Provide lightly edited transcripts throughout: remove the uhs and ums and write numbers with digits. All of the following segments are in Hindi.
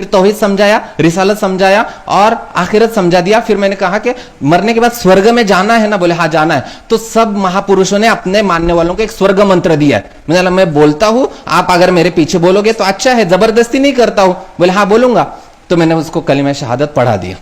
फिर तौहीद समझाया, रिसालत समझाया और आखिरत समझा दिया। फिर मैंने कहा कि मरने के बाद स्वर्ग में जाना है ना, बोले हाँ जाना है। तो सब महापुरुषों ने अपने मानने वालों को एक स्वर्ग मंत्र दिया है। मैं बोलता हूं, आप अगर मेरे पीछे बोलोगे तो अच्छा है, जबरदस्ती नहीं करता हूं। बोले हाँ बोलूंगा। तो मैंने उसको कलिमा शहादत पढ़ा दिया।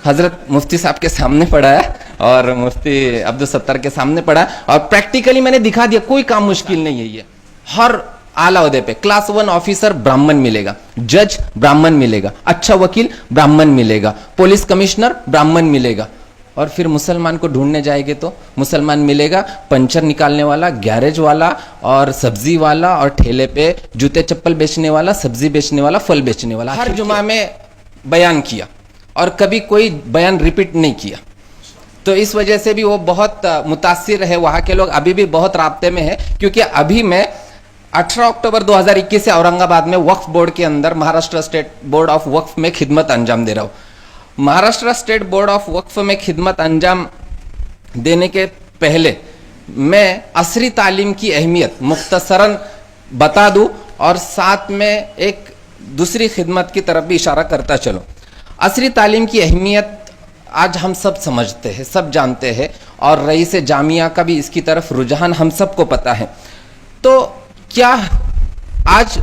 हजरत मुफ्ती साहब के सामने पढ़ाया और मुफ्ती अब्दुल सत्तार के सामने पढ़ा और प्रैक्टिकली मैंने दिखा दिया, कोई काम मुश्किल नहीं है। ये हर आला ओहदे पे क्लास 1 ऑफिसर ब्राह्मण मिलेगा, जज ब्राह्मण मिलेगा, अच्छा वकील ब्राह्मण मिलेगा, पुलिस कमिश्नर ब्राह्मण मिलेगा। और फिर मुसलमान को ढूंढने जाएंगे तो मुसलमान मिलेगा, पंचर निकालने वाला, गैरेज वाला और सब्जी वाला और ठेले पे जूते चप्पल बेचने वाला, सब्जी बेचने वाला, फल बेचने वाला। हर जुमा में बयान किया और कभी कोई बयान रिपीट नहीं किया। तो इस वजह से भी वो बहुत मुतासिर है। वहां के लोग अभी भी बहुत राब्ते में है, क्योंकि अभी मैं 18 अक्टूबर 2021 से औरंगाबाद में वक्फ बोर्ड के अंदर महाराष्ट्र स्टेट बोर्ड ऑफ वक्फ में खिदमत अंजाम दे रहा हूं। महाराष्ट्र स्टेट बोर्ड ऑफ वक्फ में खिदमत अंजाम देने के पहले मैं असरी तालीम की अहमियत मुख्तसरन बता दूं और साथ में एक दूसरी खिदमत की तरफ भी इशारा करता चलो। असरी तालीम की अहमियत आज हम सब समझते हैं, सब जानते हैं और रईस जामिया का भी इसकी तरफ रुझान हम सबको पता है। तो क्या आज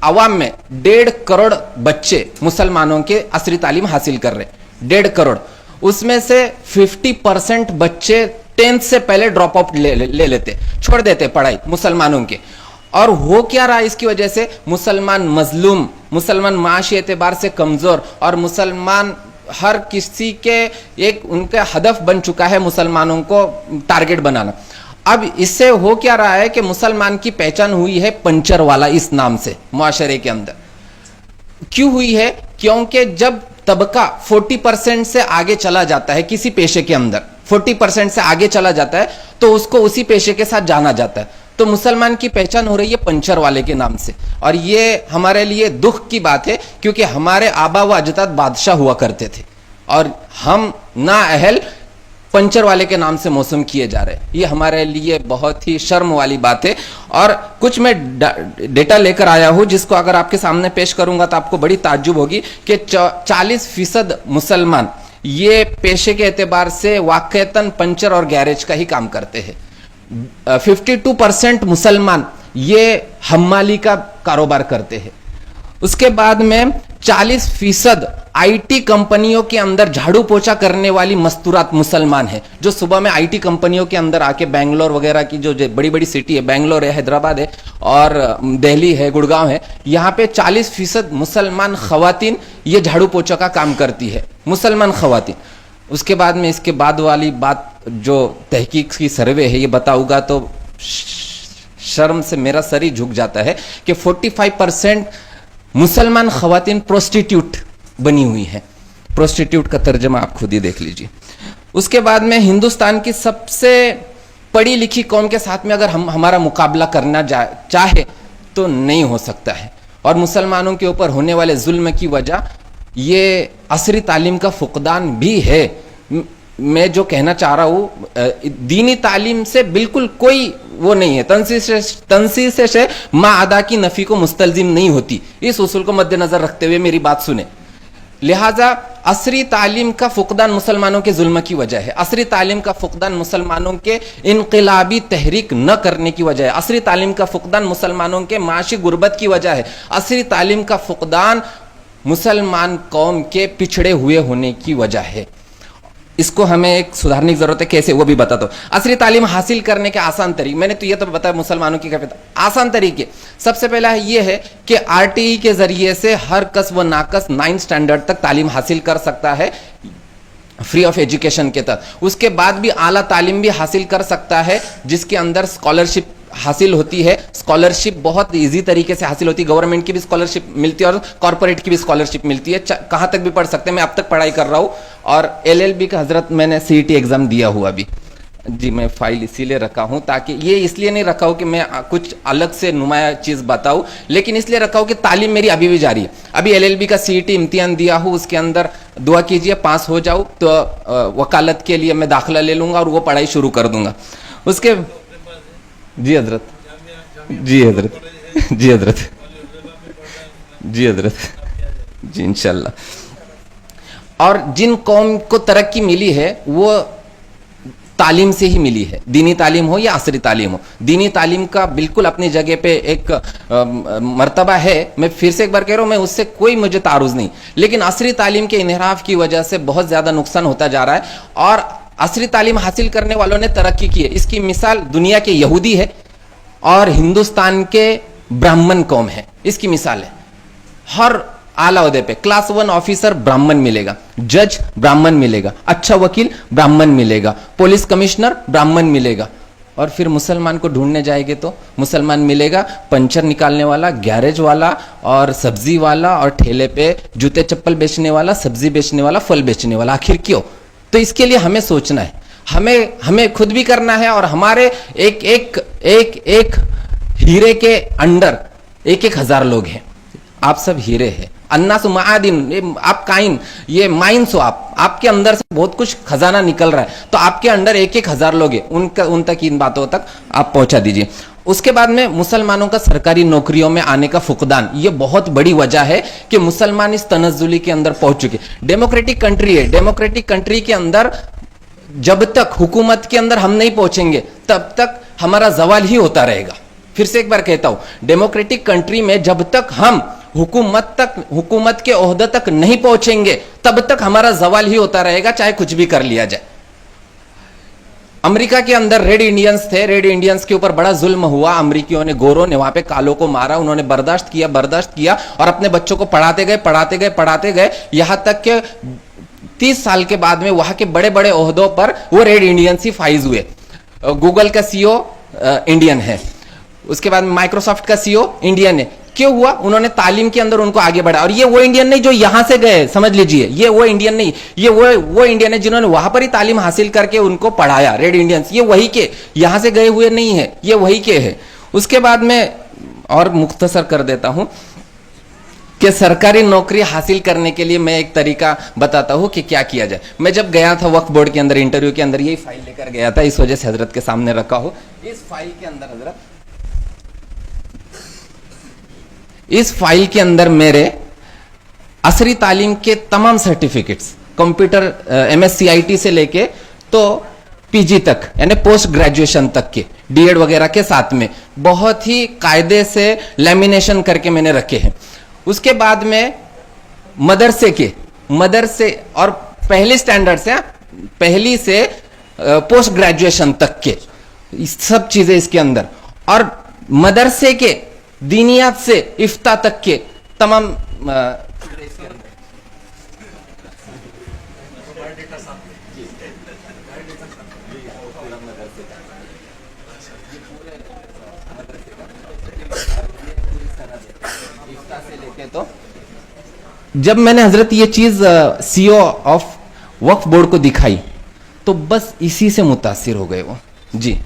अवाम में 1.5 करोड़ बच्चे मुसलमानों के असरी तालीम हासिल कर रहे, 1.5 करोड़। उसमें से 50% बच्चे 10th से पहले ड्रॉप आउट ले लेते, छोड़ देते पढ़ाई मुसलमानों के। और हो क्या रहा है इसकी वजह से? मुसलमान मजलूम, मुसलमान माशी एतबार से कमजोर और मुसलमान हर किसी के एक उनका हदफ बन चुका है मुसलमानों को टारगेट बनाना। अब इससे हो क्या रहा है कि मुसलमान की पहचान हुई है पंचर वाला इस नाम से मुआशरे के अंदर। क्यों हुई है? क्योंकि जब तबका 40% से आगे चला जाता है किसी पेशे के अंदर, 40% से आगे चला जाता है तो उसको उसी पेशे के साथ जाना जाता है। तो मुसलमान की पहचान हो रही है पंचर वाले के नाम से। और ये हमारे लिए दुख की बात है, क्योंकि हमारे आबा व अजदाद बादशाह हुआ करते थे और हम ना अहल पंचर वाले के नाम से मौसम किए जा रहे हैं। ये हमारे लिए बहुत ही शर्म वाली बात है। और कुछ मैं डेटा लेकर आया हूं जिसको अगर आपके सामने पेश करूंगा तो आपको बड़ी ताज्जुब होगी कि 40% मुसलमान ये पेशे के एतबार से वाकईतन पंचर और गैरेज का ही काम करते हैं। 52% मुसलमान ये हम्माली का कारोबार करते हैं। उसके बाद में 40% आईटी कंपनियों के अंदर झाड़ू पोछा करने वाली मस्तूरात मुसलमान है, जो सुबह में आईटी कंपनियों के अंदर आके बेंगलोर वगैरह की जो बड़ी बड़ी सिटी है, बेंगलोर है, हैदराबाद है और दिल्ली है, गुड़गांव है, यहाँ पे 40% मुसलमान खवातीन ये झाड़ू पोछा का काम करती है, मुसलमान खवातीन। उसके बाद में इसके बाद वाली बात जो तहकीक की सर्वे है ये बताऊंगा तो शर्म से मेरा सर ही झुक जाता है कि 45% मुसलमान खवातीन प्रोस्टिट्यूट बनी हुई है। प्रोस्टिट्यूट का तर्जमा आप खुद ही देख लीजिए। उसके बाद में हिंदुस्तान की सबसे पढ़ी लिखी कौम के साथ में अगर हम हमारा मुकाबला करना चाहे तो नहीं हो सकता है। और मुसलमानों के ऊपर होने वाले जुल्म की वजह ये असरी तालीम का फुकदान भी है। मैं जो कहना चाह रहा हूं, दीनी तालीम से बिल्कुल कोई वो नहीं है, तंसीस से माँ अदा की नफी को मुस्तलजिम नहीं होती। इस उसूल को मद्देनजर रखते हुए मेरी बात सुने। लिहाजा असरी तालीम का फुकदान मुसलमानों के जुल्म की वजह है। असरी तालीम का फुकदान मुसलमानों के इनकलाबी तहरीक न करने की वजह है। असरी तालीम का फुकदान मुसलमानों के माशी गुर्बत की वजह है। असरी तालीम का फुकदान मुसलमान कौम के पिछड़े हुए होने की वजह है। इसको हमें एक सुधारने की जरूरत है। कैसे, वो भी बताता हूं। असली तालीम हासिल करने के आसान तरीके, मैंने तो ये तो बताया मुसलमानों की आसान तरीके। सबसे पहला ये है कि आरटीई के जरिए से हर कस व नाकस 9th स्टैंडर्ड तक तालीम हासिल कर सकता है फ्री ऑफ एजुकेशन के तहत। उसके बाद भी आला तालीम भी हासिल कर सकता है जिसके अंदर स्कॉलरशिप हासिल होती है। स्कॉलरशिप बहुत इजी तरीके से हासिल होती है। गवर्नमेंट की भी स्कॉलरशिप मिलती है और कॉर्पोरेट की भी स्कॉलरशिप मिलती है। कहां तक भी पढ़ सकते हैं। मैं अब तक पढ़ाई कर रहा हूं और LLB का हजरत मैंने CET एग्जाम दिया हुआ अभी जी। मैं फाइल इसीलिए रखा हूं, ताकि ये इसलिए नहीं रखा हूं कि मैं कुछ अलग से नुमाया चीज बताऊं, लेकिन इसलिए रखा हूं कि तालीम मेरी अभी भी जारी है। अभी LLB का CET इम्तिहान दिया हूं, उसके अंदर दुआ कीजिए पास हो जाऊं तो वकालत के लिए मैं दाखिला ले लूंगा और वो पढ़ाई शुरू कर दूंगा। उसके जी हजरत, जी हजरत, जी हजरत, जी हजरत, जी इंशाल्लाह। और जिन कौम को तरक्की मिली है वो तालीम से ही मिली है, दीनी तालीम हो या असरी तालीम हो। दीनी तालीम का बिल्कुल अपनी जगह पे एक मर्तबा है, मैं फिर से एक बार कह रहा हूं, मैं उससे कोई मुझे तारुज नहीं, लेकिन असरी तालीम के इन्हिराफ की वजह से बहुत ज्यादा नुकसान होता जा रहा है। और असरी तालीम हासिल करने वालों ने तरक्की की है, इसकी मिसाल दुनिया के यहूदी है और हिंदुस्तान के ब्राह्मण कौम है, इसकी मिसाल है। हर आला ओहदे पे क्लास 1 ऑफिसर ब्राह्मण मिलेगा, जज ब्राह्मण मिलेगा, अच्छा वकील ब्राह्मण मिलेगा, पुलिस कमिश्नर ब्राह्मण मिलेगा। और फिर मुसलमान को ढूंढने जाएंगे तो मुसलमान मिलेगा पंचर निकालने वाला, गैरेज वाला और सब्जी वाला और ठेले पे जूते चप्पल बेचने वाला, सब्जी बेचने वाला, फल बेचने वाला। आखिर क्यों? तो इसके लिए हमें सोचना है, हमें खुद भी करना है। और हमारे एक एक एक एक हीरे के अंडर 1,000 लोग हैं। आप सब हीरे हैं, अन्नासु मादिन, आप काइन, ये माइंस हो, आपके अंदर से बहुत कुछ खजाना निकल रहा है। तो आपके अंदर 1,000 लोग हैं, उन तक इन बातों तक आप पहुंचा दीजिए। उसके बाद में मुसलमानों का सरकारी नौकरियों में आने का फुकदान, ये बहुत बड़ी वजह है कि मुसलमान इस तनज़्ज़ुली के अंदर पहुंच चुके। डेमोक्रेटिक कंट्री है, डेमोक्रेटिक कंट्री के अंदर जब तक हुकूमत के अंदर हम नहीं पहुंचेंगे तब तक हमारा जवाल ही होता रहेगा। फिर से एक बार कहता हूं, डेमोक्रेटिक कंट्री में जब तक हम हुकूमत के ओहदे तक नहीं पहुंचेंगे तब तक हमारा जवाल ही होता रहेगा, चाहे कुछ भी कर लिया जाए। अमेरिका के अंदर रेड इंडियंस थे, रेड इंडियंस के ऊपर बड़ा जुल्म हुआ, अमेरिकियों ने, गोरों ने वहां पे कालों को मारा, उन्होंने बर्दाश्त किया और अपने बच्चों को पढ़ाते गए यहां तक के 30 साल के बाद में वहां के बड़े बड़े ओहदों पर वो रेड इंडियंस ही फाइज हुए। गूगल का सीईओ इंडियन है, उसके बाद माइक्रोसॉफ्ट का सीईओ इंडियन है। क्यों हुआ? उन्होंने तालीम के अंदर उनको आगे बढ़ा। और ये वो इंडियन नहीं जो यहां से गए, समझ लीजिए, ये वो इंडियन नहीं, ये वो इंडियन है जिन्होंने वहां पर ही तालीम हासिल करके उनको पढ़ाया। रेड इंडियंस ये वही के, यहां से गए हुए नहीं है, ये वही के है। उसके बाद में और मुख्तसर कर देता हूं कि सरकारी नौकरी हासिल करने के लिए मैं एक तरीका बताता हूं कि क्या किया जाए। मैं जब गया था वक्फ बोर्ड के अंदर इंटरव्यू के अंदर, यही फाइल लेकर गया था, इस वजह से हजरत के सामने रखा हो। इस फाइल के अंदर हजरत, इस फाइल के अंदर मेरे असरी तालीम के तमाम सर्टिफिकेट्स, कंप्यूटर MSCIT से लेके तो PG तक, यानी पोस्ट ग्रेजुएशन तक के, डीएड वगैरह के साथ में बहुत ही कायदे से लैमिनेशन करके मैंने रखे हैं। उसके बाद में मदरसे और पहले स्टैंडर्ड से, पहली से पोस्ट ग्रेजुएशन तक के सब चीजें इसके अंदर, और मदरसे के दीनियात से इफ्ता तक के तमाम तो जब मैंने हजरत ये चीज CEO ऑफ वक्फ बोर्ड को दिखाई तो बस इसी से मुतासिर हो गए वो जी।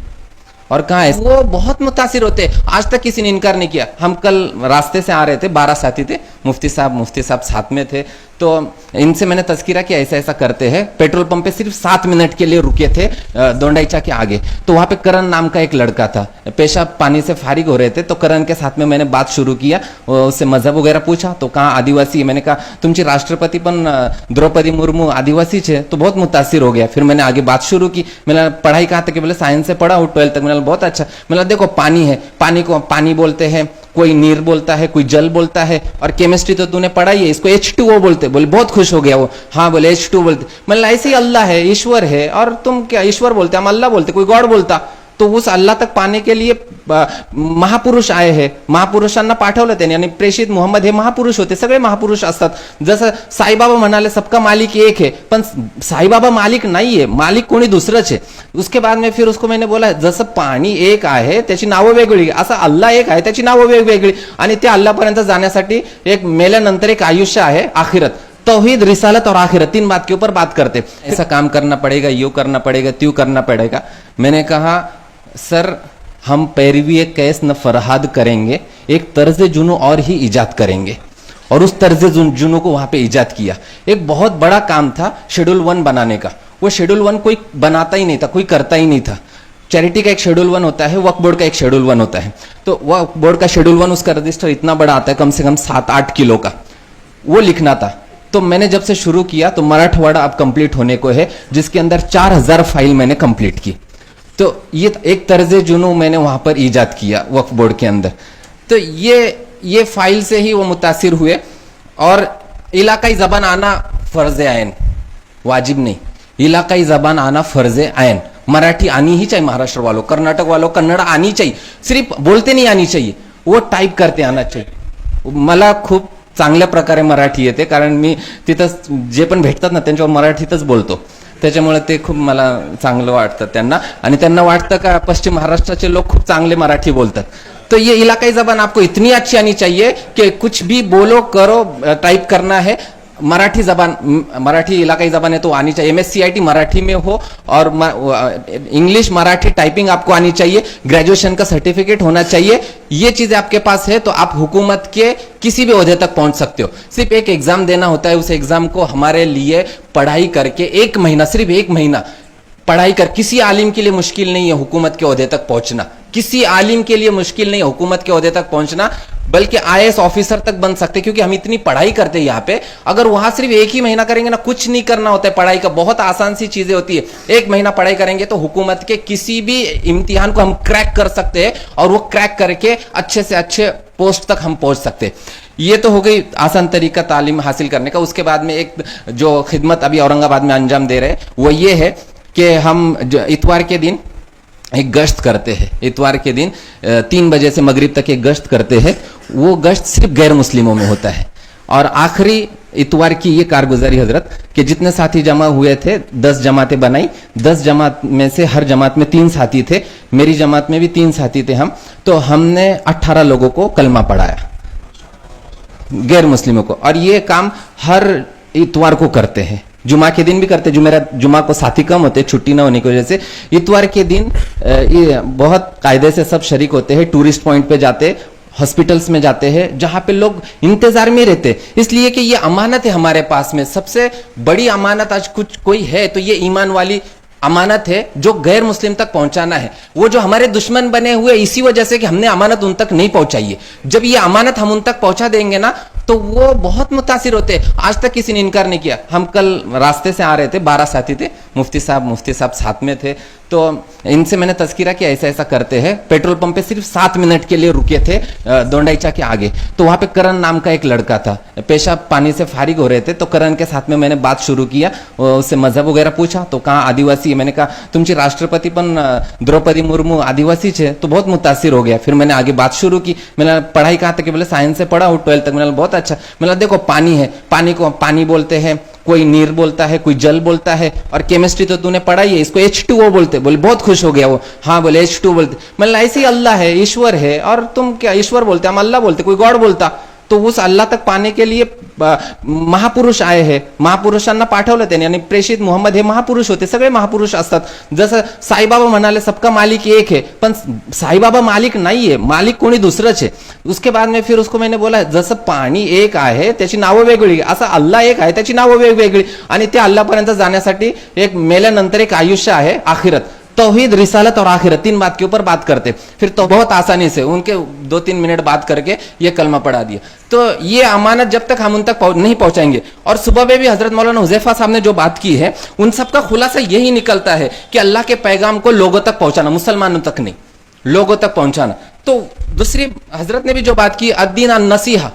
और कहा है वो बहुत मुतासिर होते, आज तक किसी ने इनकार नहीं किया। हम कल रास्ते से आ रहे थे, 12 साथी थे, मुफ्ती साहब साथ में थे, तो इनसे मैंने तज़किरा किया ऐसा ऐसा करते हैं। पेट्रोल पंप पे सिर्फ 7 मिनट के लिए रुके थे दोंडाईचा के आगे, तो वहां पे करण नाम का एक लड़का था, पेशाब पानी से फारिग हो रहे थे, तो करण के साथ में मैंने बात शुरू किया, उससे मजहब वगैरह पूछा, तो कहा आदिवासी। मैंने कहा तुमची राष्ट्रपति पण द्रौपदी मुर्मू आदिवासी है, तो बहुत मुतासिर हो गया। फिर मैंने आगे बात शुरू की, मैंने पढ़ाई कहा था कि बोले साइंस से पढ़ा हूँ 12th तक। मैंने बहुत अच्छा। मैंने देखो पानी है, पानी को पानी बोलते हैं, कोई नीर बोलता है, कोई जल बोलता है, और केमिस्ट्री तो तूने पढ़ाई है, इसको H2O बोलते। बोले बहुत खुश हो गया वो, हाँ बोले H2 बोलते। मतलब ऐसे ही अल्लाह है, ईश्वर है, और तुम क्या ईश्वर बोलते, हम अल्लाह बोलते, कोई गॉड बोलता। तो उस अल्लाह तक पाने के लिए महापुरुष आए हैं, महापुरुषांना पाठवलं त्यांनी, आणि प्रेषित मोहम्मद हे महापुरुष होते, सगळे महापुरुष असतात। जसं साईबाबा म्हणाले सबका मालिक एक है, पण साईबाबा मालिक नाहीये, मालिक कोणी दुसरंच आहे। उसके बाद में फिर उसको मैंने बोला जसं पाणी एक आहे त्याची नावं वेगळी, असं अल्लाह एक आहे त्याची नावं वेगवेगळी, आणि त्या अल्लाहपर्यंत जाण्यासाठी एक मेल्यानंतर एक आयुष्य आहे आखिरत। तौहीद, रिसालत और आखिरत, 3 बात के ऊपर बात करते। ऐसा काम करना पड़ेगा, यूं करना पड़ेगा, त्यों करना पड़ेगा। मैंने कहा सर हम पैरवी एक कैस न फरहाद करेंगे, एक तर्ज जुनू और ही इजाद करेंगे, और उस तर्ज जुनू को वहां पे इजाद किया। एक बहुत बड़ा काम था शेड्यूल 1 बनाने का, वो शेड्यूल 1 कोई बनाता ही नहीं था, कोई करता ही नहीं था। चैरिटी का एक शेड्यूल 1 होता है, वक्फ बोर्ड का एक शेड्यूल 1 होता है। तो वक्फ बोर्ड का शेड्यूल 1 उसका रजिस्टर इतना बड़ा आता है, कम से कम 7-8 किलो का, वो लिखना था। तो मैंने जब से शुरू किया तो मराठवाड़ा अब कंप्लीट होने को है, जिसके अंदर 4000 फाइल मैंने कंप्लीट की। तो ये एक तर्ज जुनू मैंने वहां पर ईजाद किया वक्फ बोर्ड के अंदर। तो ये फाइल से ही वो मुतासिर हुए। और इलाकाई जबान आना फर्ज आयन, वाजिब नहीं, इलाकाई जबान आना फर्ज आयन। मराठी आनी ही चाहिए, महाराष्ट्र वालों, कर्नाटक वालों कन्नड आनी चाहिए, सिर्फ बोलते नहीं आनी चाहिए, वो टाईप करते आना चाहिए। मला खूप चांगल्या प्रकारे मराठी येते, कारण मी तिथं जे पण भेटतात ना त्यांच्यावर मराठीतच बोलतो, त्याच्यामुळे ते खूप मला चांगलं वाटतं त्यांना। आणि त्यांना वाटतं का पश्चिम महाराष्ट्राचे लोग खूप चांगले मराठी बोलतात। तो ये इलाकाई जबान आपको इतनी अच्छी आनी चाहिए कि कुछ भी बोलो करो, टाइप करना है, मराठी जबान, मराठी इलाकाई जबान है तो आनी चाहिए। MSCIT मराठी में हो और इंग्लिश मराठी टाइपिंग आपको आनी चाहिए, ग्रेजुएशन का सर्टिफिकेट होना चाहिए। ये चीजें आपके पास है तो आप हुकूमत के किसी भी ओहदे तक पहुंच सकते हो। सिर्फ एक एग्जाम देना होता है, उस एग्जाम को हमारे लिए पढ़ाई करके 1 महीना, सिर्फ 1 महीना पढ़ाई कर, किसी आलिम के लिए मुश्किल नहीं है हुकूमत के ओहदे तक पहुंचना, किसी आलिम के लिए मुश्किल नहीं है हुकूमत के ओहदे तक पहुंचना, बल्कि IAS ऑफिसर तक बन सकते, क्योंकि हम इतनी पढ़ाई करते हैं यहाँ पे। अगर वहां सिर्फ 1 ही महीना करेंगे ना, कुछ नहीं करना होता है पढ़ाई का, बहुत आसान सी चीजें होती है। 1 महीना पढ़ाई करेंगे तो हुकूमत के किसी भी इम्तिहान को हम क्रैक कर सकते हैं, और वो क्रैक करके अच्छे से अच्छे पोस्ट तक हम पहुंच सकते हैं। ये तो हो गई आसान तरीका तालीम हासिल करने का। उसके बाद में एक जो खिदमत अभी औरंगाबाद में अंजाम दे रहे हैं वो ये है कि हम इतवार के दिन एक गश्त करते हैं। इतवार के दिन 3 बजे से मगरिब तक एक गश्त करते हैं। वो गश्त सिर्फ गैर मुस्लिमों में होता है। और आखिरी इतवार की ये कारगुजारी हजरत कि जितने साथी जमा हुए थे, 10 जमातें बनाई, 10 जमात में से हर जमात में 3 साथी थे, मेरी जमात में भी 3 साथी थे हम। तो हमने 18 लोगों को कलमा पढ़ाया, गैर मुस्लिमों को। और ये काम हर इतवार को करते हैं, जुमा के दिन भी करते। जुमा को साथी कम होते, छुट्टी ना होने की वजह से इतवार के दिन ये बहुत कायदे से सब शरीक होते हैं। टूरिस्ट पॉइंट पे जाते, हॉस्पिटल्स में जाते हैं, जहां पे लोग इंतजार में रहते, इसलिए कि ये अमानत है हमारे पास में। सबसे बड़ी अमानत आज कुछ कोई है तो ये ईमान वाली अमानत है जो गैर मुस्लिम तक पहुंचाना है। वो जो हमारे दुश्मन बने हुए इसी वजह से कि हमने अमानत उन तक नहीं पहुंचाई है। जब ये अमानत हम उन तक पहुंचा देंगे ना तो वो बहुत मुतासिर होते हैं। आज तक किसी ने इनकार नहीं किया। हम कल रास्ते से आ रहे थे, 12 साथी थे, मुफ्ती साहब साथ में थे। तो इनसे मैंने तस्कीरा किया ऐसा ऐसा करते हैं। पेट्रोल पंप पे सिर्फ 7 मिनट के लिए रुके थे दोंडाईचा के आगे। तो वहां पे करण नाम का एक लड़का था, पेशाब पानी से फारिग हो रहे थे। तो करण के साथ में मैंने बात शुरू किया, उससे मजहब वगैरह पूछा। तो कहा आदिवासी है। मैंने कहा तुमची राष्ट्रपति पण द्रौपदी मुर्मू आदिवासी है। तो बहुत मुतासिर हो गया। फिर मैंने आगे बात शुरू की। मैंने पढ़ाई कहा था कि बोले साइंस से पढ़ा हूँ 12th तक। मैंने बहुत अच्छा। मैंने देखो पानी है, पानी को पानी बोलते हैं, कोई नीर बोलता है, कोई जल बोलता है, और केमिस्ट्री तो तूने पढ़ाई है, इसको H2O बोलते। बोले बहुत खुश हो गया वो, हाँ बोले H2O बोलते। मतलब ऐसे ही अल्लाह है, ईश्वर है, और तुम क्या ईश्वर बोलते, हम अल्लाह बोलते, कोई गॉड बोलता। तो उस अल्लाह तक पाने के लिए महापुरुष आए हैं, महापुरुषांना पाठवलं त्यांनी। आणि प्रेषित मोहम्मद हे महापुरुष होते, सगळे महापुरुष असतात। जसं साईबाबा म्हणाले सबका मालिक एक है, पण साईबाबा मालिक नाहीये, मालिक कोणी दुसरंच आहे। उसके बाद में फिर उसको मैंने बोला जसं पाणी एक आहे त्याची नावं वेगळी, असं अल्लाह एक आहे त्याची नावं वेगवेगळी, आणि त्या अल्लाहपर्यंत जाण्यासाठी एक मेल्यानंतर एक आयुष्य आहे आखिरत। तौहीद, रिसालत और आखिरत, 3 बात के ऊपर बात करते। फिर तो बहुत आसानी से उनके 2-3 मिनट बात करके ये कलमा पढ़ा दिया। तो ये अमानत जब तक हम उन तक नहीं पहुंचाएंगे। और सुबह में भी हजरत मौलाना हुजैफा साहब ने जो बात की है, उन सब का खुलासा यही निकलता है कि अल्लाह के पैगाम को लोगों तक पहुंचाना, मुसलमानों तक नहीं, लोगों तक पहुंचाना। तो दूसरी हजरत ने भी जो बात की, अद्दीन अन-नसीहा,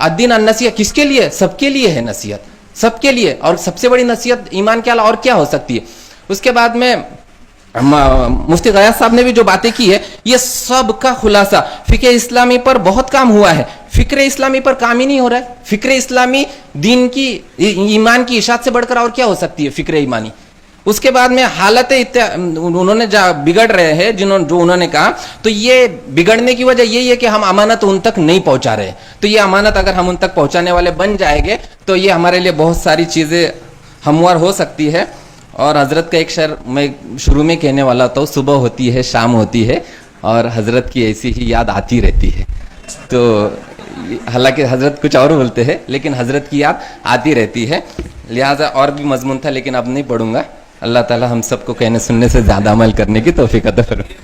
अद्दीन अन-नसीहा किसके लिए? सबके लिए है नसीहत, सबके लिए। और सबसे बड़ी नसीहत ईमान के अलावा और क्या हो सकती है? उसके बाद में मुफ्ती गयास साहब ने भी जो बातें की है, ये सब का खुलासा फिक्र इस्लामी पर बहुत काम हुआ है। फिक्र इस्लामी पर काम ही नहीं हो रहा है। फिक्र इस्लामी दीन की, ईमान की इशात से बढ़कर और क्या हो सकती है फिक्र ईमानी। उसके बाद में हालतें उन्होंने बिगड़ रहे हैं जो उन्होंने कहा, तो ये बिगड़ने की वजह यही है कि हम अमानत उन तक नहीं पहुंचा रहे। तो ये अमानत अगर हम उन तक पहुंचाने वाले बन जाएंगे तो ये हमारे लिए बहुत सारी चीजें हमवार हो सकती है। और हजरत का एक शेर मैं शुरू में कहने वाला था, सुबह होती है शाम होती है और हजरत की ऐसी ही याद आती रहती है। तो हालांकि हजरत कुछ और बोलते हैं लेकिन हजरत की याद आती रहती है। लिहाजा और भी मजमून था लेकिन अब नहीं पढ़ूंगा, अल्लाह ताला हम सबको कहने सुनने से ज्यादा अमल करने की तौफीक अता फरमाए।